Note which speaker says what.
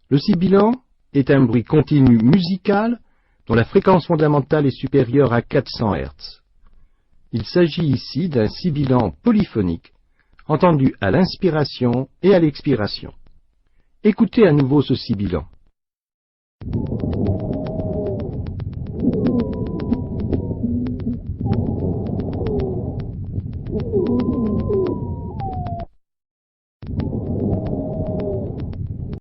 Speaker 1: Le sibilant est un bruit continu musical dont la fréquence fondamentale est supérieure à 400 Hz. Il s'agit ici d'un sibilant polyphonique, entendu à l'inspiration et à l'expiration. Écoutez à nouveau ce sibilant.